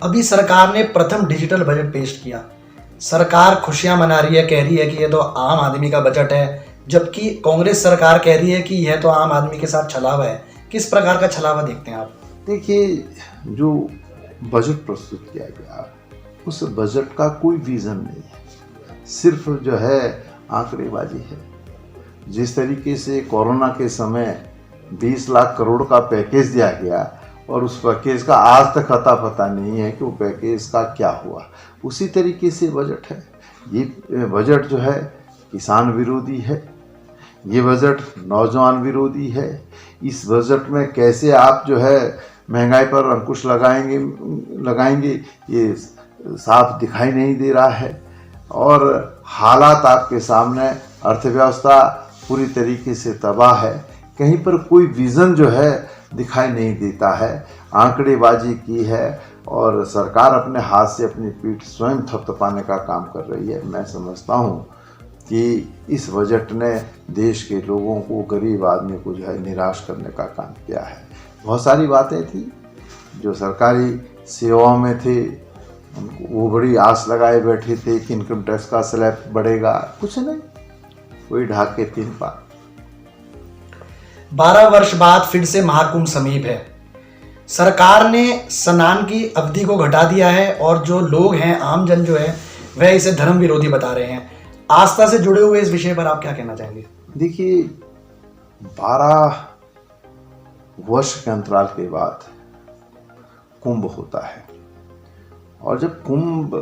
अभी सरकार ने प्रथम डिजिटल बजट पेश किया। सरकार खुशियां मना रही है, कह रही है कि यह तो आम आदमी का बजट है, जबकि कांग्रेस सरकार कह रही है कि यह तो आम आदमी के साथ छलावा है। किस प्रकार का छलावा देखते हैं आप? देखिए, जो बजट प्रस्तुत किया गया उस बजट का कोई विजन नहीं है, सिर्फ जो है आंकड़ेबाजी है। जिस तरीके से कोरोना के समय 20 लाख करोड़ का पैकेज दिया गया और उस पैकेज का आज तक अता पता नहीं है कि वो पैकेज का क्या हुआ, उसी तरीके से बजट है। ये बजट जो है किसान विरोधी है, ये बजट नौजवान विरोधी है। इस बजट में कैसे आप जो है महंगाई पर अंकुश लगाएंगे ये साफ दिखाई नहीं दे रहा है। और हालात आपके सामने, अर्थव्यवस्था पूरी तरीके से तबाह है, कहीं पर कोई विज़न जो है दिखाई नहीं देता है, आंकड़ेबाजी की है और सरकार अपने हाथ से अपनी पीठ स्वयं थपथपाने का काम कर रही है। मैं समझता हूँ कि इस बजट ने देश के लोगों को, गरीब आदमी को जो है निराश करने का काम किया है। बहुत सारी बातें थी जो सरकारी सेवाओं में थे, वो बड़ी आस लगाए बैठे थे कि इनकम टैक्स का स्लैब बढ़ेगा, कुछ नहीं, वही ढाक के 3 पार। 12 वर्ष बाद फिर से महाकुंभ समीप है। सरकार ने स्नान की अवधि को घटा दिया है और जो लोग हैं, आमजन जो है, वह इसे धर्म विरोधी बता रहे हैं। आस्था से जुड़े हुए इस विषय पर आप क्या कहना चाहेंगे? देखिए, 12 वर्ष के अंतराल के बाद कुंभ होता है और जब कुंभ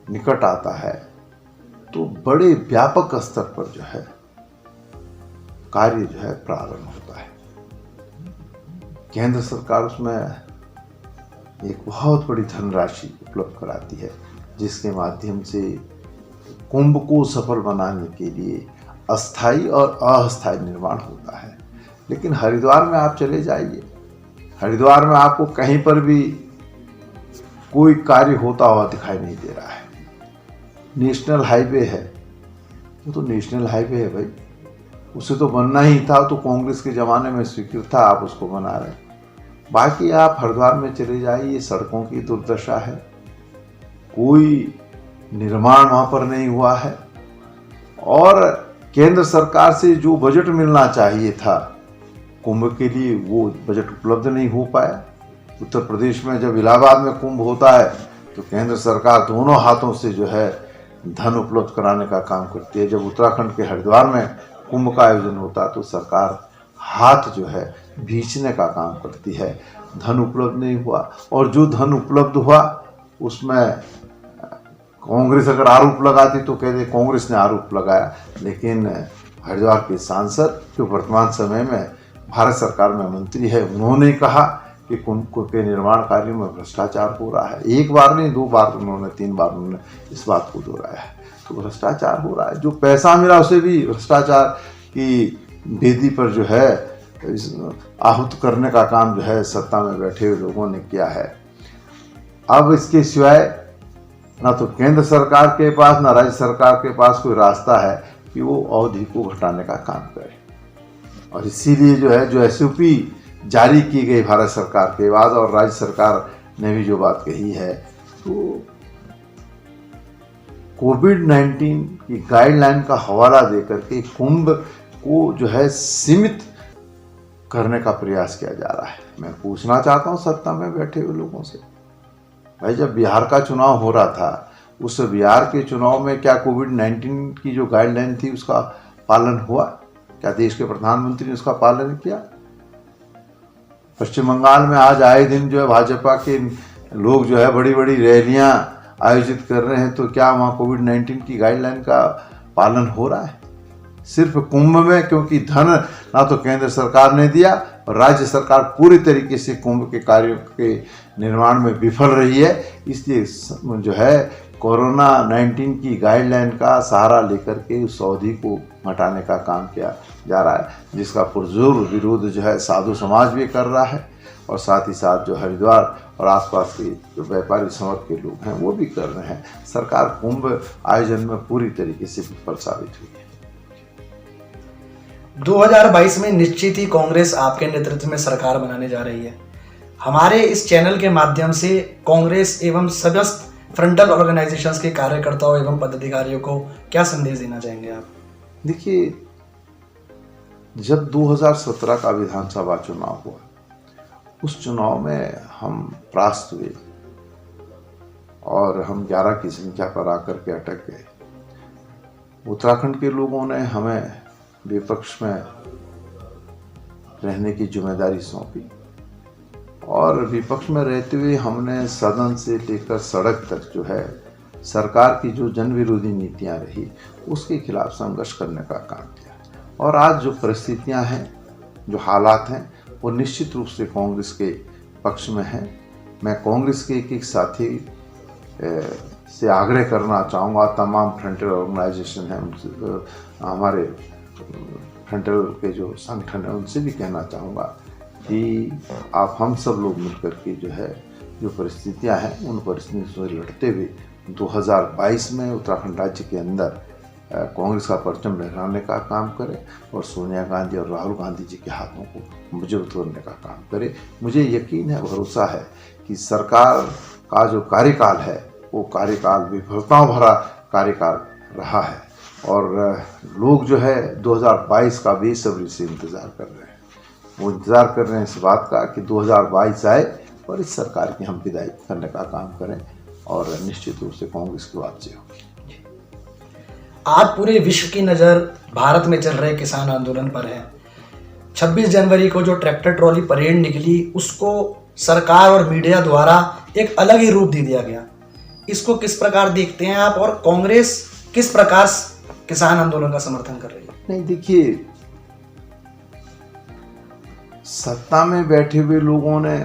निकट आता है तो बड़े व्यापक स्तर पर जो है कार्य जो है प्रारंभ होता है। केंद्र सरकार उसमें एक बहुत बड़ी धनराशि उपलब्ध कराती है, जिसके माध्यम से कुंभ को सफल बनाने के लिए अस्थाई और अस्थाई निर्माण होता है। लेकिन हरिद्वार में आप चले जाइए, हरिद्वार में आपको कहीं पर भी कोई कार्य होता हुआ दिखाई नहीं दे रहा है। नेशनल हाईवे है, वो तो नेशनल हाईवे है भाई, उसे तो बनना ही था, तो कांग्रेस के ज़माने में स्वीकृत था, आप उसको बना रहे। बाकी आप हरिद्वार में चले जाइए, सड़कों की दुर्दशा है, कोई निर्माण वहाँ पर नहीं हुआ है। और केंद्र सरकार से जो बजट मिलना चाहिए था कुंभ के लिए, वो बजट उपलब्ध नहीं हो पाया। उत्तर प्रदेश में जब इलाहाबाद में कुंभ होता है तो केंद्र सरकार दोनों हाथों से जो है धन उपलब्ध कराने का काम करती है। जब उत्तराखंड के हरिद्वार में कुंभ का आयोजन होता है तो सरकार हाथ जो है भींचने का काम करती है। धन उपलब्ध नहीं हुआ, और जो धन उपलब्ध हुआ उसमें कांग्रेस अगर आरोप लगाती तो कहते कांग्रेस ने आरोप लगाया। लेकिन हरिद्वार के सांसद जो वर्तमान समय में भारत सरकार में मंत्री है, उन्होंने कहा कि कुंभ के निर्माण कार्यों में भ्रष्टाचार हो रहा है। 1 बार नहीं, 2 बार उन्होंने, 3 बार उन्होंने इस बात को दोहराया है। तो भ्रष्टाचार हो रहा है, जो पैसा मिला उसे भी भ्रष्टाचार की वेदी पर जो है आहूत करने का काम जो है सत्ता में बैठे हुए लोगों ने किया है। अब इसके सिवाय ना तो केंद्र सरकार के पास ना राज्य सरकार के पास कोई रास्ता है कि वो अवधि को घटाने का काम करे। और इसीलिए जो है, जो SOP जारी की गई भारत सरकार के बाद और राज्य सरकार ने भी जो बात कही है, तो कोविड-19 की गाइडलाइन का हवाला देकर के कुंभ को जो है सीमित करने का प्रयास किया जा रहा है। मैं पूछना चाहता हूँ सत्ता में बैठे हुए लोगों से, भाई जब बिहार का चुनाव हो रहा था, उस बिहार के चुनाव में क्या कोविड-19 की जो गाइडलाइन थी उसका पालन हुआ? क्या देश के प्रधानमंत्री ने उसका पालन किया? पश्चिम बंगाल में आज आए दिन जो है भाजपा के लोग जो है बड़ी बड़ी रैलियां आयोजित कर रहे हैं, तो क्या वहाँ कोविड-19 की गाइडलाइन का पालन हो रहा है? सिर्फ कुंभ में, क्योंकि धन ना तो केंद्र सरकार ने दिया और राज्य सरकार पूरी तरीके से कुंभ के कार्यों के निर्माण में विफल रही है, इसलिए जो है कोरोना-19 की गाइडलाइन का सहारा लेकर के उस अवधि को हटाने का काम किया जा रहा है, जिसका पुरजोर विरोध जो है साधु समाज भी कर रहा है और साथ ही साथ जो हरिद्वार और आसपास के जो व्यापारी समाज के लोग हैं वो भी कर रहे हैं। सरकार कुंभ आयोजन में पूरी तरीके से विफल साबित हुई है। 2022 में निश्चित ही कांग्रेस आपके नेतृत्व में सरकार बनाने जा रही है। हमारे इस चैनल के माध्यम से कांग्रेस एवं समस्त फ्रंटल ऑर्गेनाइजेशंस के कार्यकर्ताओं एवं पदाधिकारियों को क्या संदेश देना चाहेंगे आप? देखिए, जब 2017 का विधानसभा चुनाव हुआ, उस चुनाव में हम परास्त हुए और हम 11 की संख्या पर आकर के अटक गए। उत्तराखंड के लोगों ने हमें विपक्ष में रहने की जिम्मेदारी सौंपी और विपक्ष में रहते हुए हमने सदन से लेकर सड़क तक जो है सरकार की जो जन विरोधी नीतियां रही उसके खिलाफ संघर्ष करने का काम किया। और आज जो परिस्थितियां हैं, जो हालात हैं, वो निश्चित रूप से कांग्रेस के पक्ष में है। मैं कांग्रेस के एक साथी से आग्रह करना चाहूँगा, तमाम फ्रंटल ऑर्गेनाइजेशन हैं उनसे, हमारे फ्रंटल के जो संगठन हैं उनसे भी कहना चाहूँगा कि आप हम सब लोग मिलकर के जो है जो परिस्थितियां हैं उन परिस्थितियों से लड़ते हुए 2022 में उत्तराखंड राज्य के अंदर कांग्रेस का परचम लहराने का काम करें और सोनिया गांधी और राहुल गांधी जी के हाथों को मजबूत करने का काम करें। मुझे यकीन है, भरोसा है कि सरकार का जो कार्यकाल है वो कार्यकाल विफलताओं भरा कार्यकाल रहा है और लोग जो है 2022 का बेसब्री से इंतज़ार कर रहे हैं। वो इंतज़ार कर रहे हैं इस बात का कि 2022 आए और इस सरकार की हम विदाई करने का काम करें और निश्चित रूप से कांग्रेस की वापसी होगी। आज पूरे विश्व की नज़र भारत में चल रहे किसान आंदोलन पर है। 26 जनवरी को जो ट्रैक्टर ट्रॉली परेड निकली उसको सरकार और मीडिया द्वारा एक अलग ही रूप दे दिया गया। इसको किस प्रकार देखते हैं आप और कांग्रेस किस प्रकार किसान आंदोलन का समर्थन कर रही है? नहीं, देखिए, सत्ता में बैठे हुए लोगों ने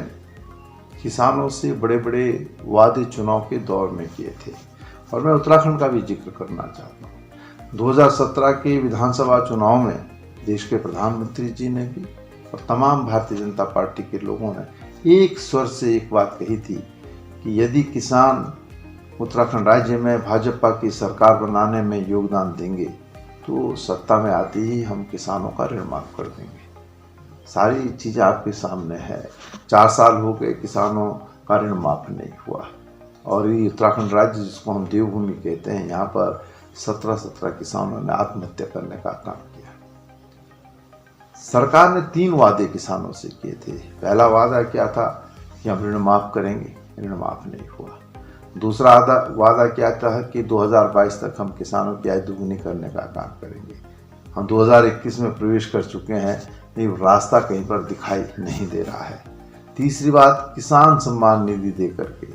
किसानों से बड़े बड़े वादे चुनाव के दौर में किए थे और मैं उत्तराखंड का भी जिक्र करना चाहता हूँ। 2017 के विधानसभा चुनाव में देश के प्रधानमंत्री जी ने भी और तमाम भारतीय जनता पार्टी के लोगों ने एक स्वर से एक बात कही थी कि यदि किसान उत्तराखंड राज्य में भाजपा की सरकार बनाने में योगदान देंगे तो सत्ता में आते ही हम किसानों का ऋण माफ कर देंगे। सारी चीज़ें आपके सामने है। 4 साल हो गए, किसानों का ऋण माफ नहीं हुआ और ये उत्तराखंड राज्य जिसको हम देवभूमि कहते हैं, यहाँ पर 17 किसानों ने आत्महत्या करने का काम किया। सरकार ने 3 वादे किसानों से किए थे। पहला वादा क्या था कि हम ऋण माफ करेंगे, ऋण माफ नहीं हुआ। दूसरा वादा क्या था कि 2022 तक हम किसानों की आय दुगुनी करने का काम करेंगे। हम 2021 में प्रवेश कर चुके हैं, ये रास्ता कहीं पर दिखाई नहीं दे रहा है। तीसरी बात, किसान सम्मान निधि दे करके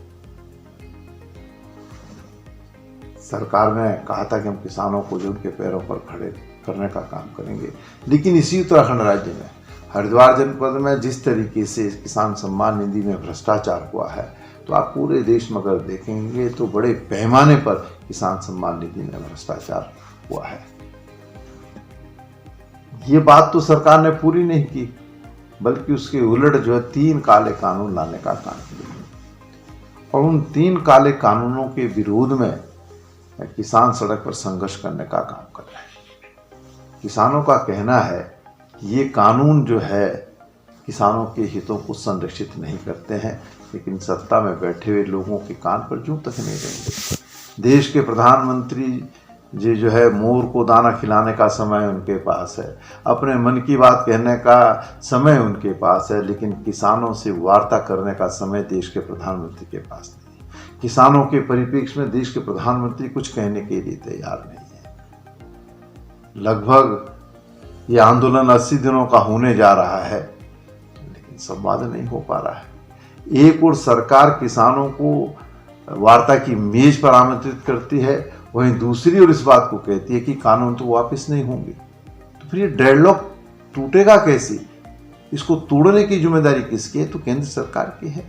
सरकार ने कहा था कि हम किसानों को जो उनके पैरों पर खड़े करने का काम करेंगे, लेकिन इसी उत्तराखंड राज्य में हरिद्वार जनपद में जिस तरीके से किसान सम्मान निधि में भ्रष्टाचार हुआ है, तो आप पूरे देश में अगर देखेंगे तो बड़े पैमाने पर किसान सम्मान निधि में भ्रष्टाचार हुआ है। ये बात तो सरकार ने पूरी नहीं की, बल्कि उसके उलट जो है 3 काले कानून लाने का काम किया और उन 3 काले कानूनों के विरोध में किसान सड़क पर संघर्ष करने का काम कर रहे हैं। किसानों का कहना है कि ये कानून जो है किसानों के हितों को संरक्षित नहीं करते हैं, लेकिन सत्ता में बैठे हुए लोगों के कान पर जूं तक नहीं रहेंगे। देश के प्रधानमंत्री जी जो है मोर को दाना खिलाने का समय उनके पास है, अपने मन की बात कहने का समय उनके पास है, लेकिन किसानों से वार्ता करने का समय देश के प्रधानमंत्री के पास नहीं। किसानों के परिप्रेक्ष्य में देश के प्रधानमंत्री कुछ कहने के लिए तैयार नहीं है। लगभग ये आंदोलन 80 दिनों का होने जा रहा है, लेकिन संवाद नहीं हो पा रहा है। एक और सरकार किसानों को वार्ता की मेज पर आमंत्रित करती है, वहीं दूसरी ओर इस बात को कहती है कि कानून तो वापस नहीं होंगे। तो फिर ये डेडलॉक टूटेगा कैसे? इसको तोड़ने की जिम्मेदारी किसकी है? तो केंद्र सरकार की है।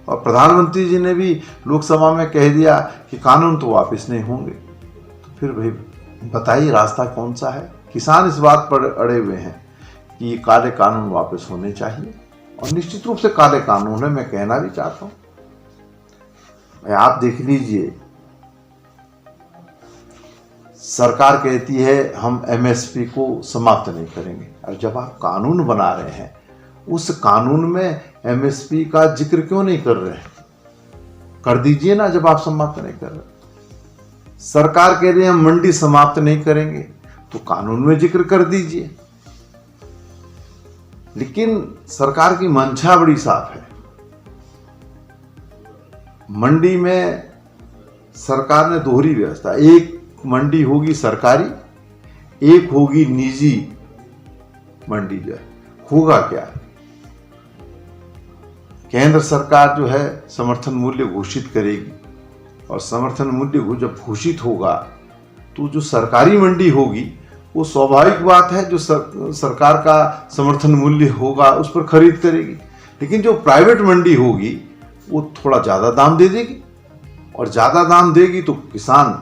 और प्रधानमंत्री जी ने भी लोकसभा में कह दिया कि कानून तो वापस नहीं होंगे। तो फिर भाई बताइए रास्ता कौन सा है? किसान इस बात पर अड़े हुए हैं कि ये काले कानून वापस होने चाहिए और निश्चित रूप से काले कानून है। मैं कहना भी चाहता हूं, आप देख लीजिए, सरकार कहती है हम एमएसपी को समाप्त नहीं करेंगे, और जब आप कानून बना रहे हैं उस कानून में एमएसपी का जिक्र क्यों नहीं कर रहे हैं? कर दीजिए ना, जब आप समाप्त नहीं कर रहे। सरकार कह रही है हम मंडी समाप्त नहीं करेंगे, तो कानून में जिक्र कर दीजिए। लेकिन सरकार की मंशा बड़ी साफ है। मंडी में सरकार ने दोहरी व्यवस्था, एक मंडी होगी सरकारी, एक होगी निजी मंडी। जो है होगा क्या, केंद्र सरकार जो है समर्थन मूल्य घोषित करेगी, और समर्थन मूल्य जब घोषित होगा तो जो सरकारी मंडी होगी वो स्वाभाविक बात है, जो सरकार का समर्थन मूल्य होगा उस पर खरीद करेगी। लेकिन जो प्राइवेट मंडी होगी वो थोड़ा ज़्यादा दाम दे देगी, और ज़्यादा दाम देगी तो किसान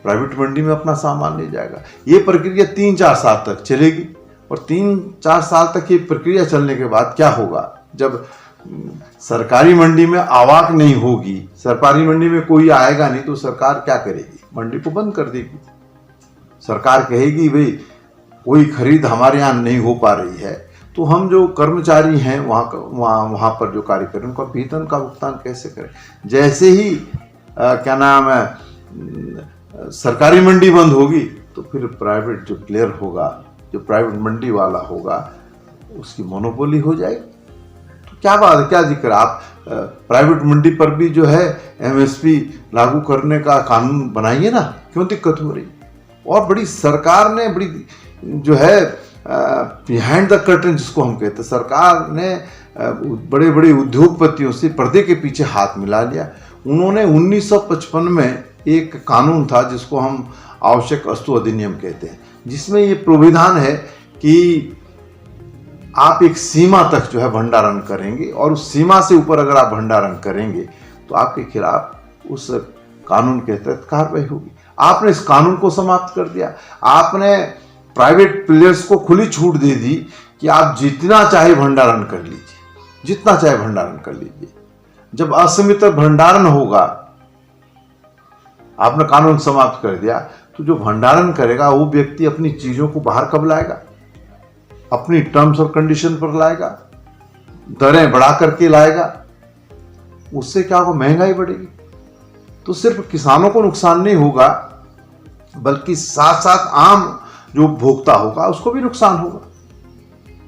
प्राइवेट मंडी में अपना सामान ले जाएगा। ये प्रक्रिया 3-4 साल तक चलेगी, और 3-4 साल तक ये प्रक्रिया चलने के बाद क्या होगा, जब सरकारी मंडी में आवक नहीं होगी, सरकारी मंडी में कोई आएगा नहीं, तो सरकार क्या करेगी? मंडी को बंद कर देगी। सरकार कहेगी भाई कोई खरीद हमारे यहाँ नहीं हो पा रही है, तो हम जो कर्मचारी हैं वहाँ पर जो कार्य करें उनका वेतन का भुगतान कैसे करें? जैसे ही क्या नाम है सरकारी मंडी बंद होगी तो फिर प्राइवेट जो प्लेयर होगा, जो प्राइवेट मंडी वाला होगा, उसकी मोनोपोली हो जाएगी। तो क्या बात है, क्या जिक्र? आप प्राइवेट मंडी पर भी जो है एमएसपी लागू करने का कानून बनाइए ना, क्यों दिक्कत हो रही? और बड़ी सरकार ने बड़ी जो है बिहाइंड द कर्टन जिसको हम कहते हैं, सरकार ने बड़े बड़े उद्योगपतियों से पर्दे के पीछे हाथ मिला लिया। उन्होंने 1955 में एक कानून था जिसको हम आवश्यक वस्तु अधिनियम कहते हैं, जिसमें ये प्राविधान है कि आप एक सीमा तक जो है भंडारण करेंगे, और उस सीमा से ऊपर अगर आप भंडारण करेंगे तो आपके खिलाफ उस कानून के तहत कार्रवाई होगी। आपने इस कानून को समाप्त कर दिया। आपने प्राइवेट प्लेयर्स को खुली छूट दे दी कि आप जितना चाहे भंडारण कर लीजिए, जितना चाहे भंडारण कर लीजिए। जब असीमित भंडारण होगा, आपने कानून समाप्त कर दिया, तो जो भंडारण करेगा वो व्यक्ति अपनी चीजों को बाहर कब लाएगा? अपनी टर्म्स और कंडीशन पर लाएगा, दरें बढ़ा करके लाएगा। उससे क्या होगा? महंगाई बढ़ेगी। तो सिर्फ किसानों को नुकसान नहीं होगा, बल्कि साथ साथ आम जो उपभोक्ता होगा उसको भी नुकसान होगा।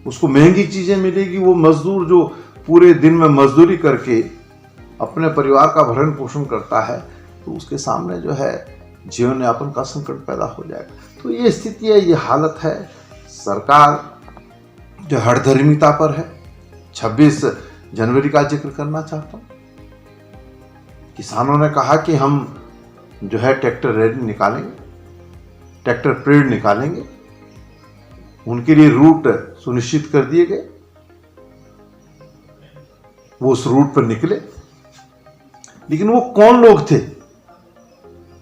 उसको महंगी चीजें मिलेगी। वो मजदूर जो पूरे दिन में मजदूरी करके अपने परिवार का भरण पोषण करता है, तो उसके सामने जो है जीवन यापन का संकट पैदा हो जाएगा। तो ये स्थिति है, ये हालत है। सरकार जो हठधर्मिता पर है। 26 जनवरी का जिक्र करना चाहता हूँ। किसानों ने कहा कि हम जो है ट्रैक्टर रैली निकालेंगे, ट्रैक्टर परेड निकालेंगे। उनके लिए रूट सुनिश्चित कर दिए गए, वो उस रूट पर निकले। लेकिन वो कौन लोग थे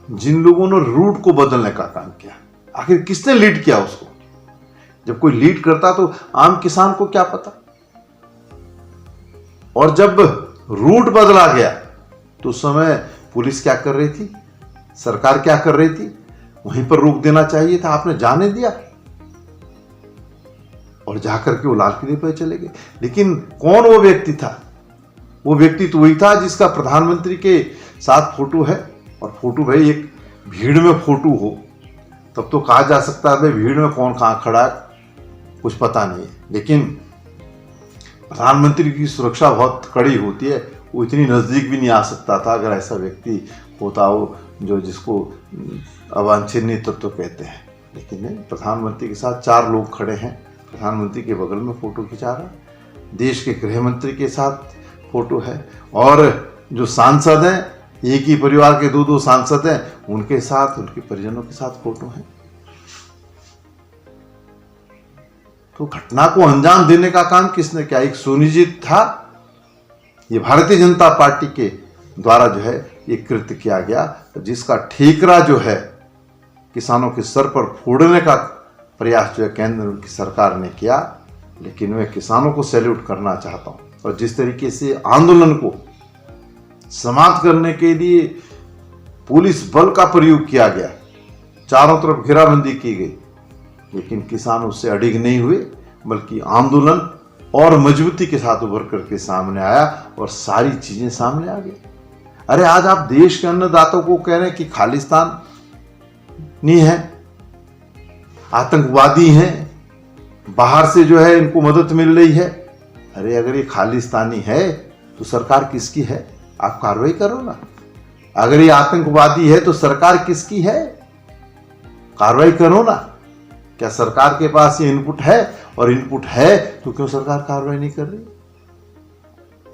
जिन लोगों ने रूट को बदलने का काम किया? आखिर किसने लीड किया उसको? जब कोई लीड करता तो आम किसान को क्या पता? और जब रूट बदला गया तो उस समय पुलिस क्या कर रही थी, सरकार क्या कर रही थी? वहीं पर रोक देना चाहिए था। आपने जाने दिया और जाकर के वो लाल किले पर चले गए। लेकिन कौन वो व्यक्ति था? वो व्यक्ति तो वही था जिसका प्रधानमंत्री के साथ फोटो है। और फोटो भाई एक भीड़ में फोटो हो तब तो कहा जा सकता है भाई भीड़ में कौन कहाँ खड़ा है, कुछ पता नहीं है। लेकिन प्रधानमंत्री की सुरक्षा बहुत कड़ी होती है, वो इतनी नज़दीक भी नहीं आ सकता था अगर ऐसा व्यक्ति होता हो जो जिसको अवांछनीय तत्व कहते हैं। लेकिन नहीं, प्रधानमंत्री के साथ 4 लोग खड़े हैं, प्रधानमंत्री के बगल में फोटो खिंचा रहा है, देश के गृह मंत्री के साथ फोटो है, और जो सांसद हैं, एक ही परिवार के 2-2 सांसद हैं, उनके साथ, उनके परिजनों के साथ फोटो है। तो घटना को अंजाम देने का काम किसने किया? एक सुनिश्चित था, ये भारतीय जनता पार्टी के द्वारा जो है ये कृत्य किया गया, जिसका ठेकरा जो है किसानों के सर पर फोड़ने का प्रयास जो है केंद्र की सरकार ने किया। लेकिन मैं किसानों को सैल्यूट करना चाहता हूँ। और जिस तरीके से आंदोलन को समाप्त करने के लिए पुलिस बल का प्रयोग किया गया, चारों तरफ घेराबंदी की गई, लेकिन किसान उससे अडिग नहीं हुए, बल्कि आंदोलन और मजबूती के साथ उभर करके सामने आया और सारी चीजें सामने आ गई। अरे आज आप देश के अन्नदाताओं को कह रहे हैं कि खालिस्तान नहीं है, आतंकवादी हैं, बाहर से जो है इनको मदद मिल रही है। अरे अगर ये खालिस्तानी है तो सरकार किसकी है? आप कार्रवाई करो ना। अगर ये आतंकवादी है तो सरकार किसकी है? कार्रवाई करो ना। क्या सरकार के पास ये इनपुट है? और इनपुट है तो क्यों सरकार कार्रवाई नहीं कर रही?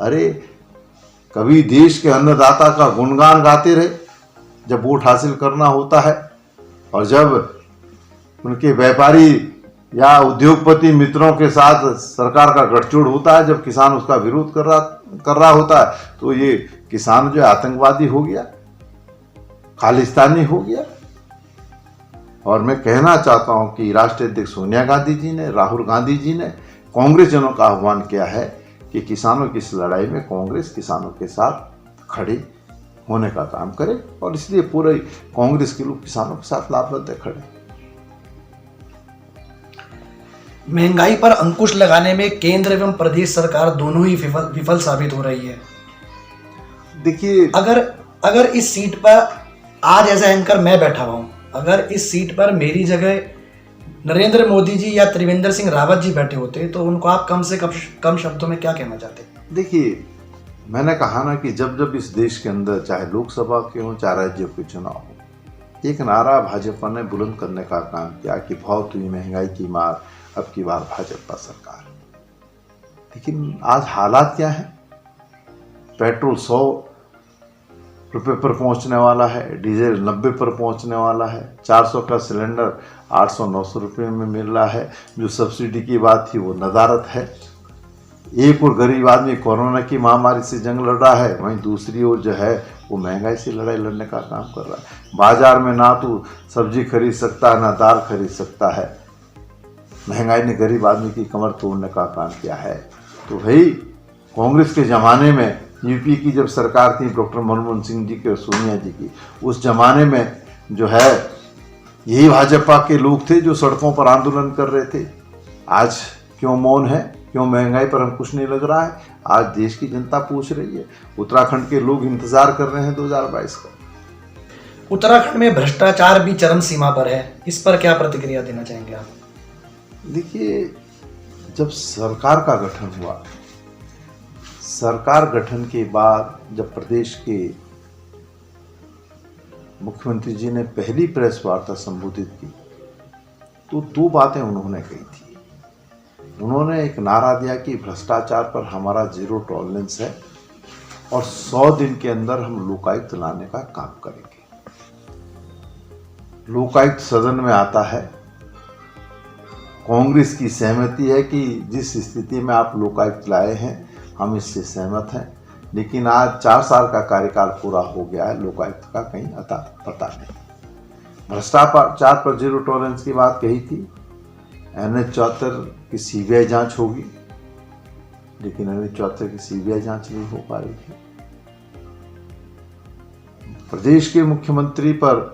अरे कभी देश के अन्नदाता का गुणगान गाते रहे जब वोट हासिल करना होता है, और जब उनके व्यापारी या उद्योगपति मित्रों के साथ सरकार का गठजोड़ होता है, जब किसान उसका विरोध कर रहा होता है, तो ये किसान जो आतंकवादी हो गया, खालिस्तानी हो गया। और मैं कहना चाहता हूं कि राष्ट्रीय अध्यक्ष सोनिया गांधी जी ने, राहुल गांधी जी ने कांग्रेस जनों का आह्वान किया है कि किसानों की इस लड़ाई में कांग्रेस किसानों के साथ खड़े होने का काम करे, और इसलिए पूरे कांग्रेस के लोग किसानों के साथ लाभबद्ध खड़े। महंगाई पर अंकुश लगाने में केंद्र एवं प्रदेश सरकार दोनों ही विफल साबित हो रही है। देखिए, अगर इस सीट पर आज एज एंकर मैं बैठा हुआ हूं, अगर इस सीट पर मेरी जगह नरेंद्र मोदी जी या त्रिवेंद्र सिंह रावत जी बैठे होते तो उनको आप कम से कम शब्दों में क्या कहना चाहते? देखिए, मैंने कहा ना कि जब जब इस देश के अंदर चाहे लोकसभा के हो चाहे राज्यों के चुनाव हो, एक नारा भाजपा ने बुलंद करने का काम किया कि बहुत हुई महंगाई की मार, अब की बार भाजपा सरकार। लेकिन आज हालात क्या है? पेट्रोल 100 रुपये पर पहुंचने वाला है, डीजल 90 पर पहुंचने वाला है, 400 का सिलेंडर 800-900 रुपये में मिल रहा है। जो सब्सिडी की बात थी वो नदारत है। एक और गरीब आदमी कोरोना की महामारी से जंग लड़ रहा है, वहीं दूसरी ओर जो है वो महंगाई से लड़ाई लड़ने का काम कर रहा है। बाजार में ना तो सब्जी खरीद सकता है ना दाल खरीद सकता है। महंगाई ने गरीब आदमी की कमर तोड़ने का काम किया है। तो भाई कांग्रेस के ज़माने में, यूपी की जब सरकार थी डॉक्टर मनमोहन सिंह जी की और सोनिया जी की, उस जमाने में जो है यही भाजपा के लोग थे जो सड़कों पर आंदोलन कर रहे थे। आज क्यों मौन है? क्यों महंगाई पर हम कुछ नहीं लग रहा है? आज देश की जनता पूछ रही है। उत्तराखंड के लोग इंतजार कर रहे हैं 2022 का। उत्तराखंड में भ्रष्टाचार भी चरम सीमा पर है, इस पर क्या प्रतिक्रिया देना चाहेंगे आप? देखिए, जब सरकार का गठन हुआ, सरकार गठन के बाद जब प्रदेश के मुख्यमंत्री जी ने पहली प्रेस वार्ता संबोधित की तो 2 बातें उन्होंने कही थी। उन्होंने एक नारा दिया कि भ्रष्टाचार पर हमारा 0 टॉलरेंस है और 100 दिन के अंदर हम लोकायुक्त लाने का काम करेंगे। लोकायुक्त सदन में आता है, कांग्रेस की सहमति है कि जिस स्थिति में आप लोकायुक्त लाए हैं हम इससे सहमत हैं, लेकिन आज 4 साल का कार्यकाल पूरा हो गया है, लोकायुक्त का कहीं अता पता नहीं। भ्रष्टाचार पर 0 टॉलरेंस की बात कही थी। NH-74 की CBI जांच होगी, लेकिन NH-74 की CBI जांच नहीं हो पा रही है। प्रदेश के मुख्यमंत्री पर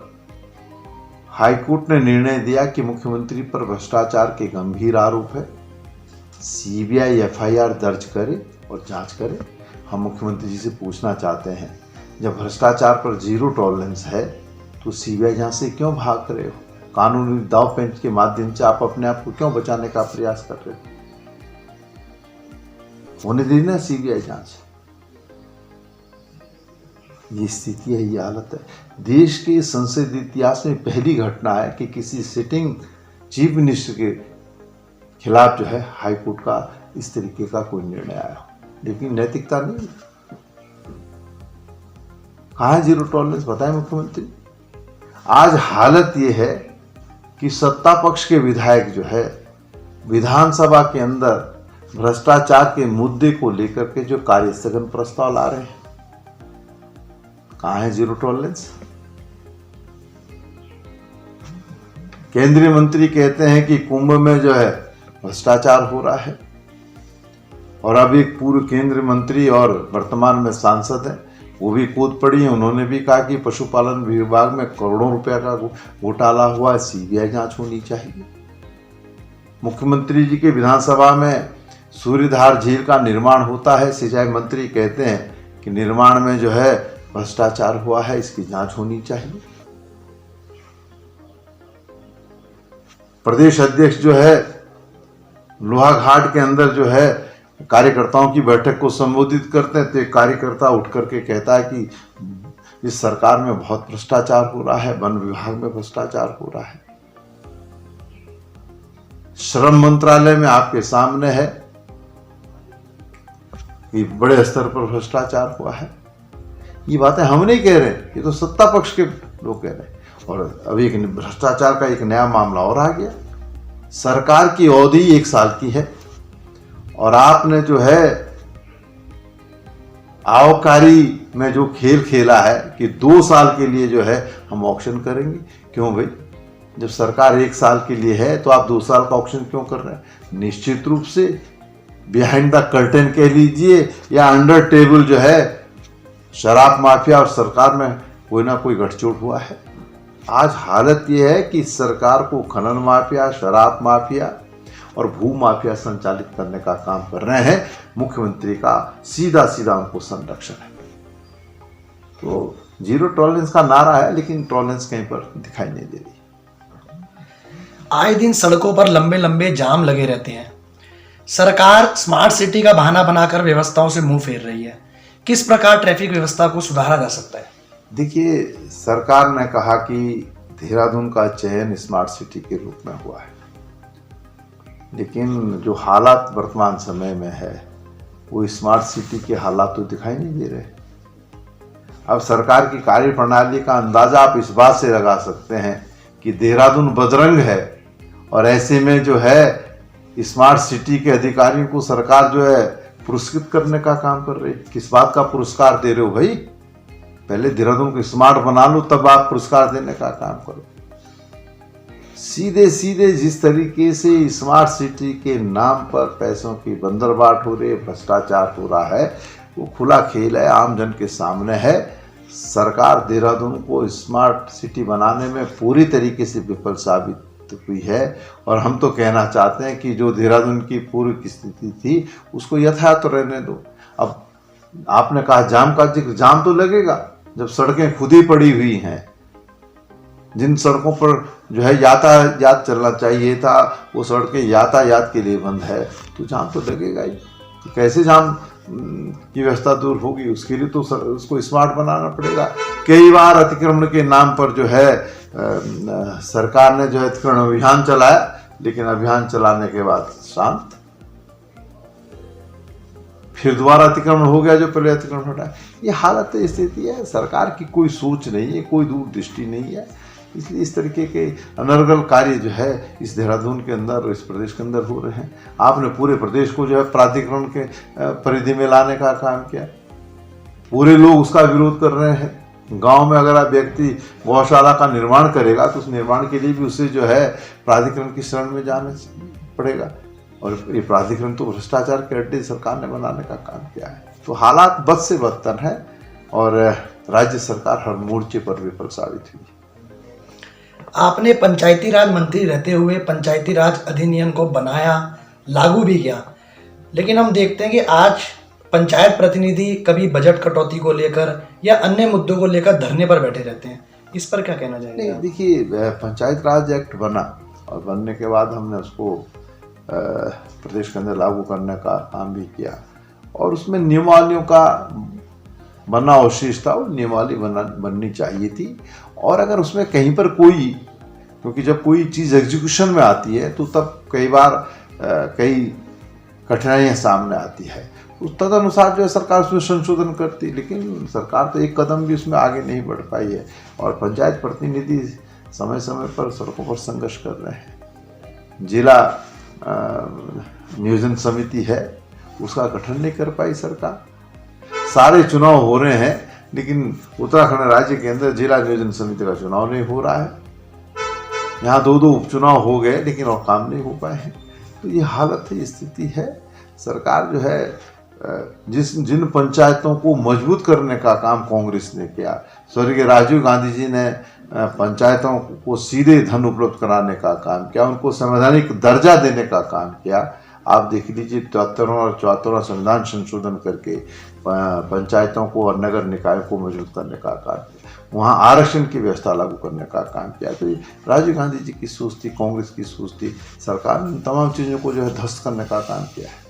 हाईकोर्ट ने निर्णय दिया कि मुख्यमंत्री पर भ्रष्टाचार के गंभीर आरोप है, CBI FIR दर्ज करे और जांच करे। हम मुख्यमंत्री जी से पूछना चाहते हैं, जब भ्रष्टाचार पर 0 टॉलरेंस है तो CBI जांच से क्यों भाग रहे हो? कानूनी दाव पेंच के माध्यम से आप अपने आप को क्यों बचाने का प्रयास कर रहे हो? होने दीजिए ना CBI जांच। ये स्थिति है, ये हालत है। देश के संसदीय इतिहास में पहली घटना है कि किसी सिटिंग चीफ मिनिस्टर के खिलाफ जो है हाईकोर्ट का इस तरीके का कोई निर्णय आया, लेकिन नैतिकता नहीं। कहाँ है 0 टॉलरेंस? बताएं मुख्यमंत्री। आज हालत ये है कि सत्ता पक्ष के विधायक जो है विधानसभा के अंदर भ्रष्टाचार के मुद्दे को लेकर के जो कार्यस्थगन प्रस्ताव ला रहे हैं, कहाँ है 0 टॉलरेंस? केंद्रीय मंत्री कहते हैं कि कुंभ में जो है भ्रष्टाचार हो रहा है, और अब एक पूर्व केंद्रीय मंत्री और वर्तमान में सांसद हैं, वो भी कूद पड़ी हैं। उन्होंने भी कहा कि पशुपालन विभाग में करोड़ों रुपया का घोटाला हुआ है, CBI जांच होनी चाहिए। मुख्यमंत्री जी के विधानसभा में सूर्यधार झील का निर्माण होता है, सिंचाई मंत्री कहते हैं कि निर्माण में जो है भ्रष्टाचार हुआ है, इसकी जांच होनी चाहिए। प्रदेश अध्यक्ष जो है लोहाघाट के अंदर जो है कार्यकर्ताओं की बैठक को संबोधित करते हैं, तो एक कार्यकर्ता उठ करके कहता है कि इस सरकार में बहुत भ्रष्टाचार हो रहा है, वन विभाग में भ्रष्टाचार हो रहा है। श्रम मंत्रालय में आपके सामने है कि बड़े स्तर पर भ्रष्टाचार हुआ है। ये बातें हम नहीं कह रहे, ये तो सत्ता पक्ष के लोग कह रहे हैं। और अभी एक भ्रष्टाचार का एक नया मामला और आ गया। सरकार की अवधि 1 साल की है और आपने जो है आवकारी में जो खेल खेला है कि 2 साल के लिए जो है हम ऑक्शन करेंगे। क्यों भाई, जब सरकार 1 साल के लिए है तो आप 2 साल का ऑक्शन क्यों कर रहे हैं? निश्चित रूप से बिहाइंड द कर्टेन कह लीजिए या अंडर टेबल जो है शराब माफिया और सरकार में कोई ना कोई गठजोड़ हुआ है। आज हालत यह है कि सरकार को खनन माफिया, शराब माफिया और भू माफिया संचालित करने का काम कर रहे हैं। मुख्यमंत्री का सीधा सीधा उनको संरक्षण है। तो जीरो टॉलरेंस का नारा है, लेकिन टॉलरेंस कहीं पर दिखाई नहीं दे रही। आए दिन सड़कों पर लंबे लंबे जाम लगे रहते हैं। सरकार स्मार्ट सिटी का बहाना बनाकर व्यवस्थाओं से मुंह फेर रही है। किस प्रकार ट्रैफिक व्यवस्था को सुधारा जा सकता है? देखिए, सरकार ने कहा कि देहरादून का चयन स्मार्ट सिटी के रूप में हुआ है, लेकिन जो हालात वर्तमान समय में है वो स्मार्ट सिटी के हालात तो दिखाई नहीं दे रहे। अब सरकार की कार्यप्रणाली का अंदाजा आप इस बात से लगा सकते हैं कि देहरादून बदरंग है और ऐसे में जो है स्मार्ट सिटी के अधिकारियों को सरकार जो है पुरस्कृत करने का काम कर रही है। किस बात का पुरस्कार दे रहे हो भाई? पहले देहरादून को स्मार्ट बना लो, तब आप पुरस्कार देने का काम करो। सीधे सीधे जिस तरीके से स्मार्ट सिटी के नाम पर पैसों की बंदरबाट हो रही है, भ्रष्टाचार हो रहा है, वो खुला खेल है, आम जन के सामने है। सरकार देहरादून को स्मार्ट सिटी बनाने में पूरी तरीके से विफल साबित हुई है और हम तो कहना चाहते हैं कि जो देहरादून की पूर्व की स्थिति थी उसको यथावत रहने दो। अब आपने कहा जाम का जिक्र, जाम तो लगेगा जब सड़कें खुद ही पड़ी हुई हैं। जिन सड़कों पर जो है यातायात चलना चाहिए था वो सड़कें यातायात के लिए बंद है, तो जाम तो लगेगा ही। तो कैसे जाम की व्यवस्था दूर होगी? उसके लिए तो उसको स्मार्ट बनाना पड़ेगा। कई बार अतिक्रमण के नाम पर जो है सरकार ने जो है अतिक्रमण अभियान चलाया, लेकिन अभियान चलाने के बाद शांत, फिर दोबारा अतिक्रमण हो गया जो पहले अतिक्रमण हटाया। ये हालत स्थिति है। सरकार की कोई सोच नहीं है, कोई दूरदृष्टि नहीं है, इसलिए इस तरीके के अनर्गल कार्य जो है इस देहरादून के अंदर और इस प्रदेश के अंदर हो रहे हैं। आपने पूरे प्रदेश को जो है प्राधिकरण के परिधि में लाने का काम किया, पूरे लोग उसका विरोध कर रहे हैं। गांव में अगर आप व्यक्ति गौशाला का निर्माण करेगा तो उस निर्माण के लिए भी उसे जो है प्राधिकरण की शरण में जाना पड़ेगा, और ये प्राधिकरण तो भ्रष्टाचार के अड्डे सरकार ने बनाने का काम किया है। तो हालात बद से बदतर है और राज्य सरकार हर मोर्चे पर विफल साबित हुई। आपने पंचायती राज मंत्री रहते हुए पंचायती राज अधिनियम को बनाया, लागू भी किया, लेकिन हम देखते हैं कि आज पंचायत प्रतिनिधि कभी बजट कटौती को लेकर या अन्य मुद्दों को लेकर धरने पर बैठे रहते हैं। इस पर क्या कहना चाहिए? नहीं, देखिए, पंचायत राज एक्ट बना और बनने के बाद हमने उसको प्रदेश के अंदर लागू करने का काम भी किया और उसमें नियमावलियों का बनना अवशेष था। वो नियमावली बननी चाहिए थी। और अगर उसमें कहीं पर कोई, क्योंकि जब कोई चीज़ एग्जीक्यूशन में आती है तो तब कई बार कई कठिनाइयाँ सामने आती है, तो तदनुसार जो है सरकार उसमें संशोधन करती, लेकिन सरकार तो एक कदम भी उसमें आगे नहीं बढ़ पाई है। और पंचायत प्रतिनिधि समय समय पर सड़कों पर संघर्ष कर रहे हैं। जिला नियोजन समिति है, उसका गठन नहीं कर पाई सरकार। सारे चुनाव हो रहे हैं, लेकिन उत्तराखंड राज्य के अंदर जिला नियोजन समिति का चुनाव नहीं हो रहा है। यहाँ 2 उपचुनाव हो गए, लेकिन और काम नहीं हो पाए हैं। तो ये हालत है, स्थिति है। सरकार जो है जिन पंचायतों को मजबूत करने का काम कांग्रेस ने किया, स्वर्गीय राजीव गांधी जी ने पंचायतों को सीधे धन उपलब्ध कराने का काम किया, उनको संवैधानिक दर्जा देने का काम किया। आप देख लीजिए 73वां और 74वां संविधान संशोधन करके पंचायतों को और नगर निकायों को मजबूत करने का काम किया, वहाँ आरक्षण की व्यवस्था लागू करने का काम किया। तो राजीव गांधी जी की सोच थी, कांग्रेस की सोच थी, सरकार ने तमाम चीज़ों को जो है ध्वस्त करने का काम किया है।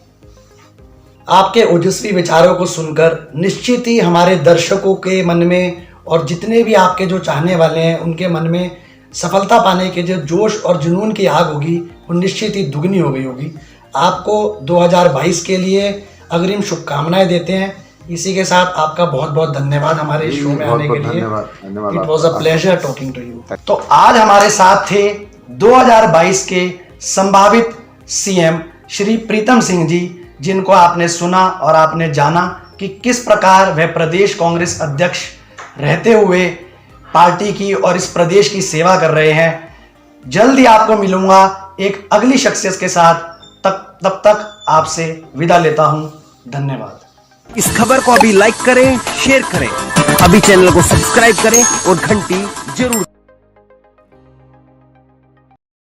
आपके ओजस्वी विचारों को सुनकर निश्चित ही हमारे दर्शकों के मन में और जितने भी आपके जो चाहने वाले हैं उनके मन में सफलता पाने के जो जोश और जुनून की आग होगी वो निश्चित ही दुगनी हो गई होगी। आपको 2022 के लिए अग्रिम शुभकामनाएं देते हैं। इसी के साथ आपका बहुत बहुत धन्यवाद हमारे शो में आने के लिए। It was a pleasure talking to you. तो आज हमारे साथ थे 2022 के संभावित सीएम श्री प्रीतम सिंह जी, जिनको आपने सुना और आपने जाना कि किस प्रकार वह प्रदेश कांग्रेस अध्यक्ष रहते हुए पार्टी की और इस प्रदेश की सेवा कर रहे हैं। जल्द ही आपको मिलूंगा एक अगली शख्सियत के साथ। तब तक आपसे विदा लेता हूं। धन्यवाद। इस खबर को अभी लाइक करें, शेयर करें, अभी चैनल को सब्सक्राइब करें और घंटी जरूर